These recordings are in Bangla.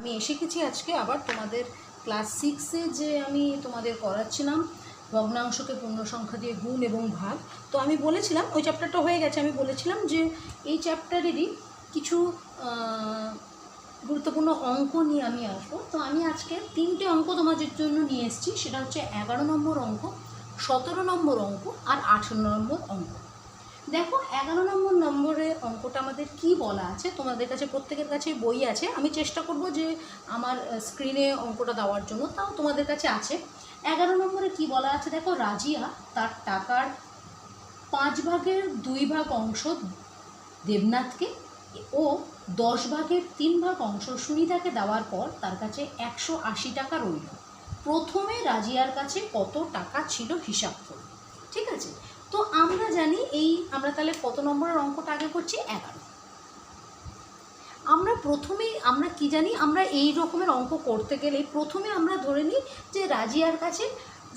আমি এসে গেছি আজকে আবার তোমাদের ক্লাস 6-এ যে আমি তোমাদের করাচ্ছিলাম ভগ্নাংশকে পূর্ণ সংখ্যা দিয়ে গুণ এবং ভাগ। তো আমি বলেছিলাম ওই চ্যাপ্টারটা হয়ে গেছে, আমি বলেছিলাম যে এই চ্যাপ্টারেরই কিছু গুরুত্বপূর্ণ অঙ্ক নিয়ে আমি আসবো। তো আমি আজকে 3টে অঙ্ক তোমাদের জন্য নিয়ে এসেছি, সেটা হচ্ছে 11 নম্বর অঙ্ক, 17 নম্বর অঙ্ক আর 18 নম্বর অঙ্ক। দেখো 11 নম্বরের অঙ্কটা আমাদের কি বলা আছে, তোমাদের কাছে প্রত্যেকের কাছে বই আছে, আমি চেষ্টা করব যে আমার স্ক্রিনে অঙ্কটা দেওয়ার জন্য, তাও তোমাদের কাছে আছে। 11 নম্বরে কি বলা আছে দেখো, রাজিয়া তার টাকার 5 ভাগের 2 ভাগ অংশ দেবনাথকে ও 10 ভাগের 3 ভাগ অংশ সুনিতাকে দেওয়ার পর তার কাছে 180 টাকা রইল। প্রথমে রাজিয়ার কাছে কত টাকা ছিল হিসাব করো। ঠিক আছে, তো আমরা জানি আমরা তাহলে কত নম্বরের অঙ্কটা আগে করছি, 11। আমরা প্রথমেই আমরা কি জানি, আমরা এই রকমের অঙ্ক করতে গেলে প্রথমে আমরা ধরে নিই যে রাজিয়ার কাছে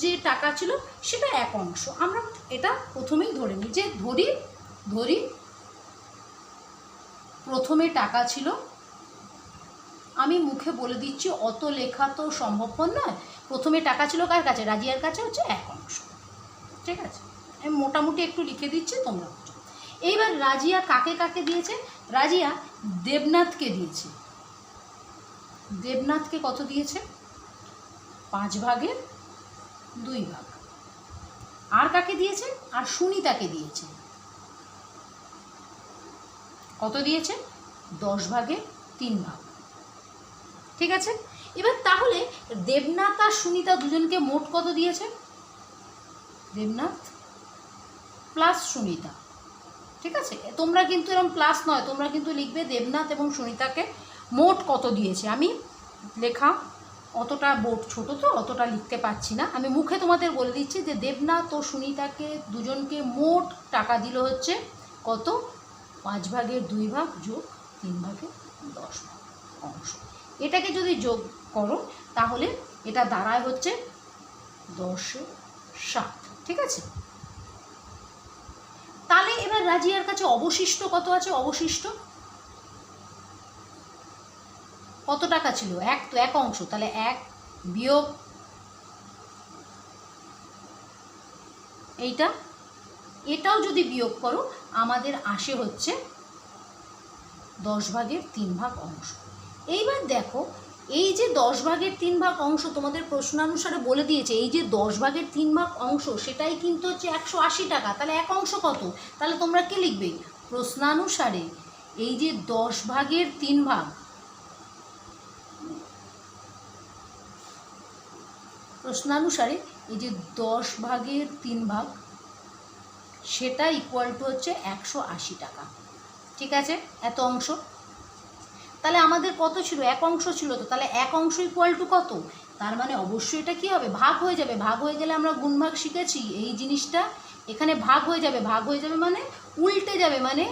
যে টাকা ছিল সেটা এক অংশ। আমরা এটা প্রথমেই ধরে নিই যে ধরি প্রথমে টাকা ছিল, আমি মুখে বলে দিচ্ছি, অত লেখা তো সম্ভবপর নয়। প্রথমে টাকা ছিল কার কাছে, রাজিয়ার কাছে হচ্ছে এক অংশ। ঠিক আছে, আমি মোটামুটি একটু লিখে দিচ্ছি, তোমরা বুঝো। এইবার রাজিয়া কাকে কাকে দিয়েছে, রাজিয়া দেবনাথকে দিয়েছে। দেবনাথকে কত দিয়েছে, 5 ভাগের 2 ভাগ। আর কাকে দিয়েছে, আর সুনিতাকে দিয়েছে কত দিয়েছে, 10 ভাগের 3 ভাগ। ঠিক আছে, এবার তাহলে দেবনাথ আর সুনিতা দুজনকে মোট কত দিয়েছে, দেবনাথ প্লাস সুনিতা। ঠিক আছে, তোমরা কিন্তু এরকম প্লাস নয়, তোমরা কিন্তু লিখবে দেবনাথ এবং সুনিতাকে মোট কত দিয়েছে। আমি লেখা অতটা বোর্ড ছোটো তো অতটা লিখতে পারছি না, আমি মুখে তোমাদের বলে দিচ্ছি যে দেবনাথ ও সুনিতাকে দুজনকে মোট টাকা দিল হচ্ছে কত, 5 ভাগের 2 ভাগ যোগ 3 ভাগের 10 ভাগ অংশ। এটাকে যদি যোগ করো তাহলে এটা দাঁড়ায় হচ্ছে 10/7। ঠিক আছে, তাহলে এবার রাজিয়ার কাছে অবশিষ্ট কত আছে, অবশিষ্ট কত টাকা ছিল, এক তো এক অংশ, তাহলে 1 বিয়োগ এটাও যদি বিয়োগ করো আমাদের আসে হচ্ছে 10 ভাগের 3 ভাগ অংশ। এইবার দেখো এই যে 10 ভাগের 3 ভাগ অংশ তোমাদের প্রশ্নানুসারে বলে দিয়েছে, এই যে 10 ভাগের 3 ভাগ অংশ সেটাই কিন্তু হচ্ছে 180 টাকা। তাহলে এক অংশ কত, তাহলে তোমরা কি লিখবে, প্রশ্নানুসারে এই যে 10 ভাগের 3 ভাগ, প্রশ্নানুসারে এই যে 10 ভাগের 3 ভাগ সেটা ইকুয়াল টু হচ্ছে 180 টাকা। ঠিক আছে, এত অংশ। তাহলে আমাদের কত ছিল, এক অংশ ছিল, তো তাহলে এক অংশ ইকুয়াল টু কত, তার মানে অবশ্যই এটা কী হবে, ভাগ হয়ে যাবে। ভাগ হয়ে গেলে আমরা গুণভাগ শিখেছি, এই জিনিসটা এখানে ভাগ হয়ে যাবে। ভাগ হয়ে যাবে মানে উল্টে যাবে, মানে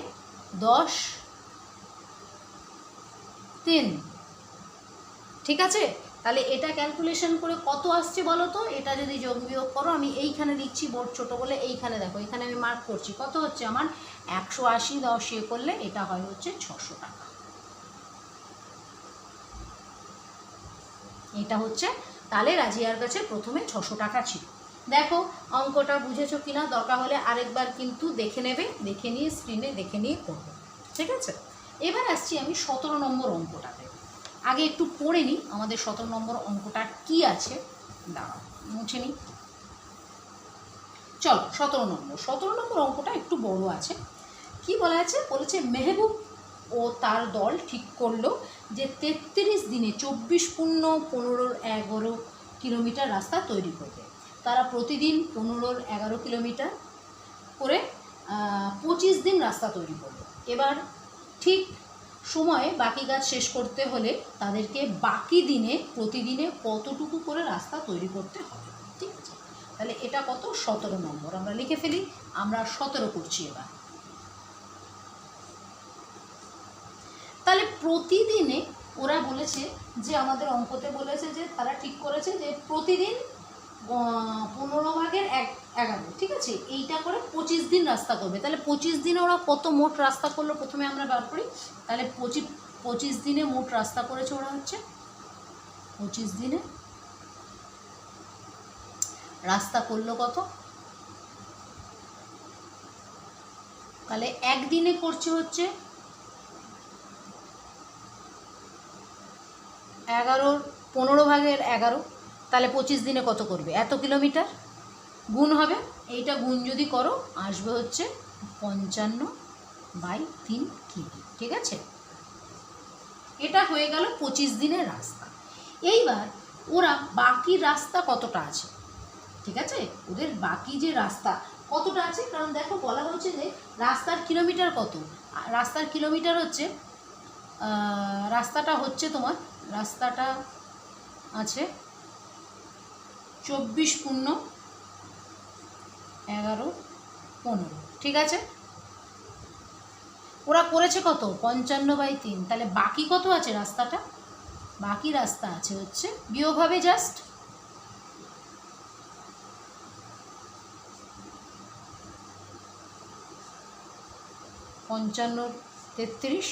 10/3। ঠিক আছে, তাহলে এটা ক্যালকুলেশন করে কত আসছে বলো তো, এটা যদি যোগ বিয়োগ করো, আমি এইখানে লিখছি বোর্ড ছোটো বলে, এইখানে দেখো এখানে আমি মার্ক করছি, কত হচ্ছে আমার 180 10 করলে এটা হয় হচ্ছে 600 টাকা। এটা হচ্ছে, তাহলে রাজিয়ার কাছে প্রথমে 600 টাকা ছিল। দেখো অঙ্কটা বুঝেছো কিনা, দরকার হলে আরেকবার কিন্তু দেখে নেবে, দেখে নিয়ে স্ক্রিনে দেখে নিয়ে করবে। ঠিক আছে, এবার আসছি আমি 17 নম্বর অঙ্কটাতে। আগে একটু পড়ে নিই আমাদের 17 নম্বর অঙ্কটা কি আছে, দাঁড়াও মুছে নিই। চলো 17 নম্বর অঙ্কটা একটু বড় আছে। কি বলা আছে, বলেছে মেহবুব ও তার দল ঠিক করলো যে 33 দিনে 24 পূর্ণ 15-11 কিলোমিটার রাস্তা তৈরি করবে। তারা প্রতিদিন 15-11 কিলোমিটার করে 25 দিন রাস্তা তৈরি করবে। এবার ঠিক সময়ে বাকি কাজ শেষ করতে হলে তাদেরকে বাকি দিনে প্রতিদিনে কতটুকু করে রাস্তা তৈরি করতে হবে। ঠিক আছে, তাহলে এটা কত, 17 নম্বর। আমরা লিখে ফেলি, আমরা 17 করছি এবার। তাহলে প্রতিদিনে ওরা বলেছে যে, আমাদের অঙ্কতে বলেছে যে তারা ঠিক করেছে যে প্রতিদিন 15 ভাগের 11, ঠিক আছে, এইটা করে 25 দিন রাস্তা করবে। তাহলে 25 দিনে ওরা কত মোট রাস্তা করলো প্রথমে আমরা বার করি। তাহলে 25 দিনে মোট রাস্তা করেছে ওরা হচ্ছে 25 দিনে রাস্তা করলো কত? তাহলে একদিনে করছে হচ্ছে 15/11, তাহলে 25 দিনে কত করবে? এত কিলোমিটার গুণ হবে, এইটা গুণ যদি করো আসবে হচ্ছে 55/3 কিমি। ঠিক আছে, এটা হয়ে গেল 25 দিনের রাস্তা। এইবার ওরা বাকি রাস্তা কতটা আছে, ঠিক আছে, ওদের বাকি যে রাস্তা কতটা আছে, কারণ দেখো বলা হচ্ছে যে রাস্তার কিলোমিটার কত। রাস্তার কিলোমিটার হচ্ছে রাস্তাটা হচ্ছে তোমার, রাস্তাটা আছে 24×11=15। ঠিক আছে, ওরা করেছে কত? 55/3। তাহলে বাকি কত আছে রাস্তাটা? বাকি রাস্তা আছে হচ্ছে, বিয়োগ হবে জাস্ট 55×33।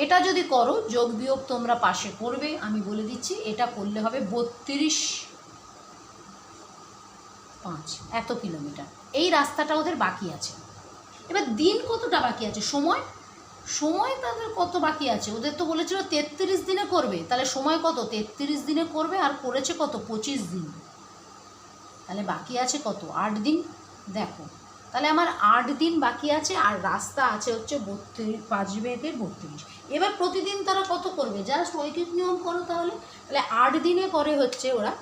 এটা যদি করো যোগ বিয়োগ তোমরা পাশে করবে, আমি বলে দিচ্ছি, এটা করলে হবে 32.5 এত কিলোমিটার। এই রাস্তাটা ওদের বাকি আছে। এবার দিন কতটা বাকি আছে, সময় তাদের কত বাকি আছে? ওদের তো বলেছিল 33 দিনে করবে, তাহলে সময় কত? 33 দিনে করবে, আর করেছে কত? 25 দিন। তাহলে বাকি আছে কত? 8 দিন। দেখো তাহলে আমার 8 দিন বাকি আছে, আর রাস্তা আছে হচ্ছে 5/32। এবার প্রতিদিন তারা কত করবে? জাস্ট ঐকিক নিয়ম করো তাহলে। 8 দিনে করে হচ্ছে ওরা।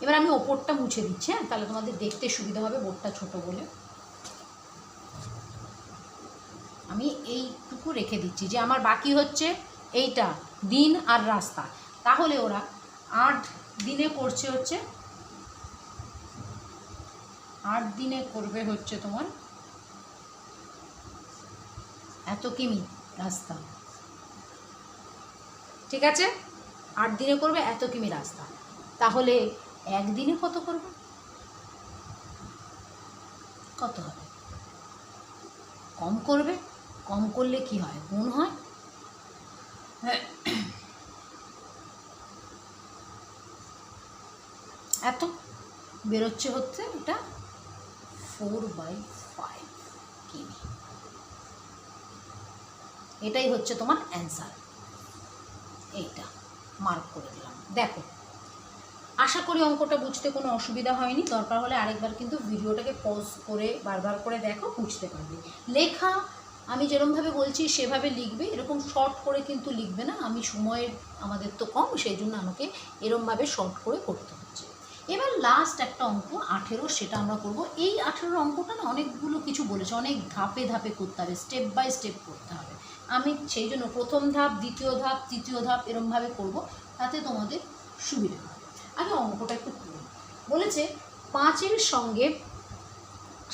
এবার আমি ওপরটা মুছে দিচ্ছি, হ্যাঁ, তাহলে তোমাদের দেখতে সুবিধা হবে, বোর্ডটা ছোট বলে। আমি এইটুকু রেখে দিচ্ছি যে আমার বাকি হচ্ছে এইটা, দিন আর রাস্তা। তাহলে ওরা 8 দিনে করছে হচ্ছে, 8 দিনে করবে হচ্ছে তোমার এত কিমি রাস্তা। ঠিক আছে, 8 দিনে করবে এত কিমি রাস্তা। তাহলে একদিনে কত করবে? কত হবে? কম করবে। কম করলে কি হয়? গুণ হয়। এত বেরোচ্ছে হচ্ছে এটা 4/5 কিমি। এটাই হচ্ছে তোমার অ্যান্সার। এইটা মার্ক করে দিলাম। দেখো, আশা করি অঙ্কটা বুঝতে কোনো অসুবিধা হয়নি। দরকার হলে আরেকবার কিন্তু ভিডিওটাকে পজ করে বারবার করে দেখো, বুঝতে পারবে। লেখা আমি যেরকমভাবে বলছি সেভাবে লিখবে, এরকম শর্ট করে কিন্তু লিখবে না। আমাদের তো কম, সেই জন্য আমাকে এরকমভাবে শর্ট করে করতে হচ্ছে। এবার লাস্ট একটা অঙ্ক 18, সেটা আমরা করব। এই 18 অঙ্কটা না অনেকগুলো কিছু বলেছে, অনেক ধাপে ধাপে করতে হবে, স্টেপ বাই স্টেপ করতে হবে। আমি সেই জন্য প্রথম ধাপ, দ্বিতীয় ধাপ, তৃতীয় ধাপ এরকমভাবে করব, তাতে তোমাদের সুবিধা হবে। আগে অঙ্কটা একটু করুন। বলেছে 5-এর সঙ্গে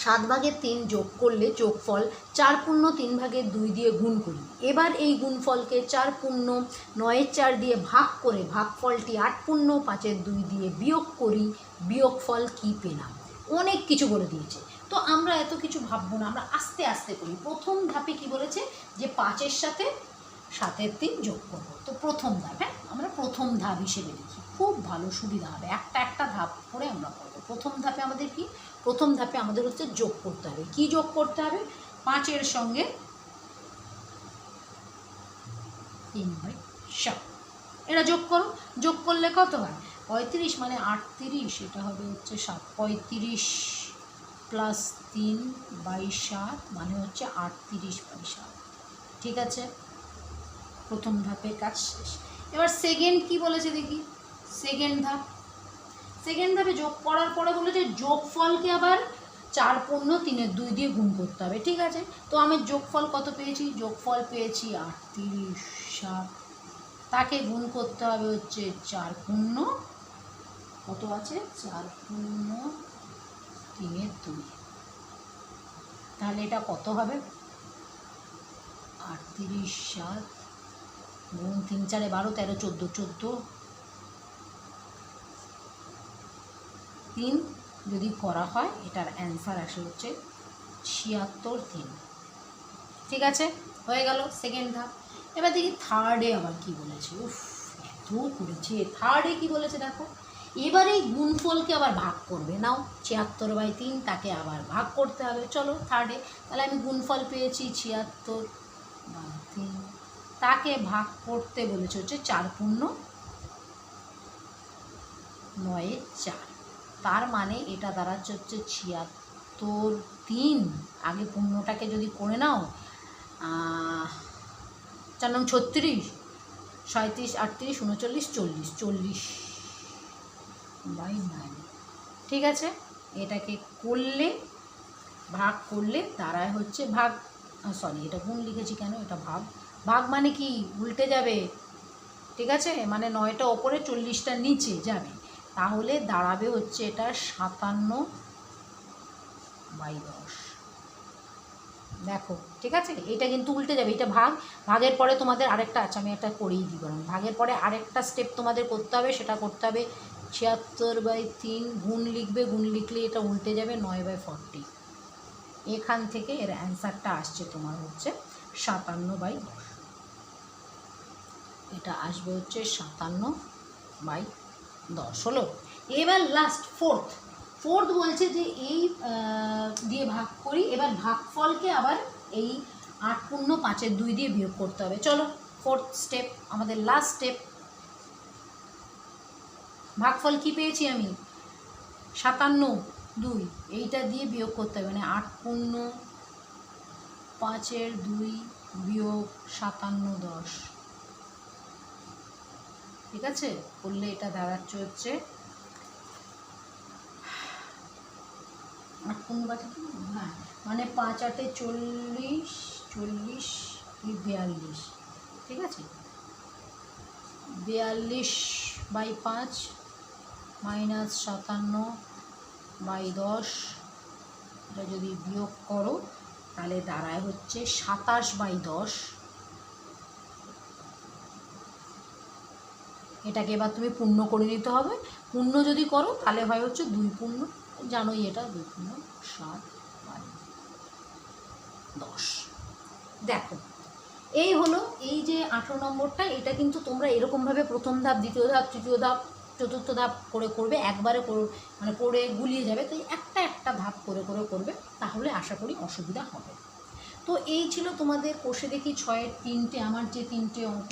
7/3 যোগ করলে যোগফল 4/3/2 দিয়ে গুণ করি। এবার এই গুণফলকে 4/9 দিয়ে ভাগ করে ভাগফলটি 8/5 দিয়ে বিয়োগ করি। বিয়োগফল কী পেলাম? অনেক কিছু বলে দিয়েছে, তো আমরা এত কিছু ভাববো না, আমরা আস্তে আস্তে করি। প্রথম ধাপে কি বলেছে? যে 5-এর সাথে 7/3 যোগ করবো। তো প্রথম ধাপ, হ্যাঁ, আমরা প্রথম ধাপ হিসেবে লিখি, খুব ভালো সুবিধা হবে। একটা ধাপ করে আমরা করবো। প্রথম ধাপে আমাদের কি? প্রথম ধাপে আমাদের হচ্ছে যোগ করতে হবে। কি যোগ করতে হবে? 5-এর সঙ্গে 3/7 এটা যোগ করো। যোগ করলে কত হয়? 35 মানে 38, এটা হবে হচ্ছে 7। 35 + 3/7 মানে হচ্ছে 38/7। ঠিক আছে, প্রথম ধাপের কাজ শেষ। এবার সেকেন্ড কি বলেছে দেখি। সেকেন্ড ধাপে যোগ করার পরে বলেছে যোগফলকে আবার 4/3/2 দিয়ে গুণ করতে হবে। ঠিক আছে, তো আমি যোগফল কত পেয়েছি? যোগফল পেয়েছি 38/7, তাকে গুণ করতে হবে হচ্ছে 4/, কত আছে? 4/3/2। তাহলে এটা কত হবে? 38/7 গুণ 3 × 4 = 12, 13, 14, 14, 3 যদি করা হয় এটার অ্যান্সার আসে হচ্ছে 76/3। ঠিক আছে, হয়ে গেল সেকেন্ড ধাপ। এবার দেখি থার্ডে আবার কি বলেছে। করেছে। থার্ডে কি বলেছে দেখো, এবারে এই গুণফলকে আবার ভাগ করবে। নাও 76/3, তাকে আবার ভাগ করতে হবে। চলো থার্ডে, তাহলে আমি গুণফল পেয়েছি 76/3, তাকে ভাগ করতে বলেছে হচ্ছে 4 পূর্ণ 9/4। তার মানে এটা দাঁড়াচ্ছে হচ্ছে 76/3। আগে পূর্ণটাকে যদি করে নাও, 4 নং 36, 37, 38, 39, 40, 40/9। ঠিক আছে, এটাকে করলে ভাগ করলে দাঁড়ায় হচ্ছে ভাগ, সরি এটা গুণ লিখেছি কেন, এটা ভাগ। ভাগ মানে কি উল্টে যাবে, ঠিক আছে, মানে 9টা ওপরে 40টা নিচে যাবে, তাহলে দাঁড়াবে হচ্ছে এটা 57/10। দেখো ঠিক আছে, এটা কিন্তু উল্টে যাবে, এটা ভাগ। ভাগের পরে তোমাদের আরেকটা আছে, আমি একটা করেই দিই বরং। ভাগের পরে আরেকটা স্টেপ তোমাদের করতে হবে, সেটা করতে হবে 76/3 গুণ লিখবে, গুণ লিখলে এটা উল্টে যাবে 9/40। এখান থেকে এর অ্যান্সারটা আসছে তোমার হচ্ছে 57/10। এটা আসবে হচ্ছে 57/10 হলো। এবার লাস্ট ফোর্থ বলছে যে এই দিয়ে ভাগ করি, এবার ভাগফলকে আবার এই 8 পূর্ণ 5/2 দিয়ে বিয়োগ করতে হবে। চলো ফোর্থ স্টেপ, আমাদের লাস্ট স্টেপ। ভাগফল কি পেয়েছি আমি, 57/2, এইটা দিয়ে বিয়োগ করতে হবে, মানে 8 পূর্ণ 5/2 বিয়োগ 57/10। ঠিক আছে, করলে এটা দাঁড়াচ্ছে হচ্ছে 8 পূর্ণ 5, হ্যাঁ মানে 5 8 40, 40 42, ঠিক আছে, 42/5 মাইনাস 57/10। এটা যদি বিয়োগ করো তাহলে দাঁড়ায় হচ্ছে 27/10। এটাকে এবার তুমি পূর্ণ করে নিতে হবে। পূর্ণ যদি করো তাহলে হয় হচ্ছে 2 পূর্ণ, জানোই এটা 2 পূর্ণ 7/10। দেখো এই হলো এই যে 18 নম্বরটা। এটা কিন্তু তোমরা এরকমভাবে প্রথম ধাপ, দ্বিতীয় ধাপ, তৃতীয় ধাপ, চতুর্থ ধাপ করে করবে, একবারে মানে করে গুলিয়ে যাবে। তো একটা একটা ধাপ করে করে করবে, তাহলে আশা করি অসুবিধা হবে। তো এই ছিল তোমাদের কষে দেখি 6-এর 3টে, আমার যে 3টে অঙ্ক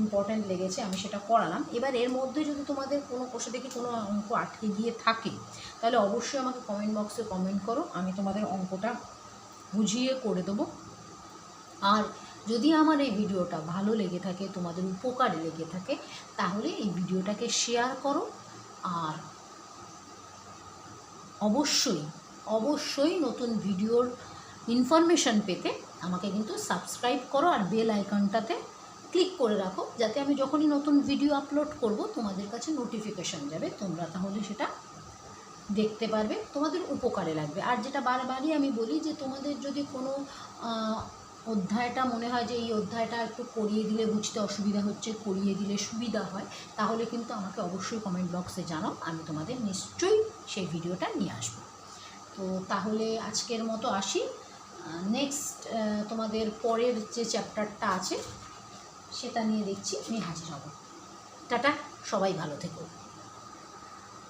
ইম্পর্ট্যান্ট লেগেছে আমি সেটা করালাম। এবার এর মধ্যে যদি তোমাদের কোনো কষে দেখি কোনো অঙ্ক আটকে গিয়ে থাকে, তাহলে অবশ্যই আমাকে কমেন্ট বক্সে কমেন্ট করো, আমি তোমাদের অঙ্কটা বুঝিয়ে করে দেবো। আর যদি আমার এই ভিডিওটা ভালো লেগে থাকে, তোমাদের উপকারে লেগে থাকে, তাহলে এই ভিডিওটাকে শেয়ার করো। আর অবশ্যই নতুন ভিডিওর ইনফরমেশান পেতে আমাকে কিন্তু সাবস্ক্রাইব করো, আর বেল আইকনটাতে ক্লিক করে রাখো, যাতে আমি যখনই নতুন ভিডিও আপলোড করব তোমাদের কাছে নোটিফিকেশান যাবে, তোমরা তাহলে সেটা দেখতে পারবে, তোমাদের উপকারে লাগবে। আর যেটা বারবারই আমি বলি যে তোমাদের যদি কোনো অধ্যায়টা মনে হয় যে এই অধ্যায়টা একটু করিয়ে দিলে বুঝতে অসুবিধা হচ্ছে, করিয়ে দিলে সুবিধা হয়, তাহলে কিন্তু আমাকে অবশ্যই কমেন্ট বক্সে জানাও, আমি তোমাদের নিশ্চয়ই সেই ভিডিওটা নিয়ে আসবো। তো তাহলে আজকের মতো আসি, নেক্সট তোমাদের পরের যে চ্যাপ্টারটা আছে সেটা নিয়ে দেখছি আমি হাজির হব। টাটা, সবাই ভালো থেকো।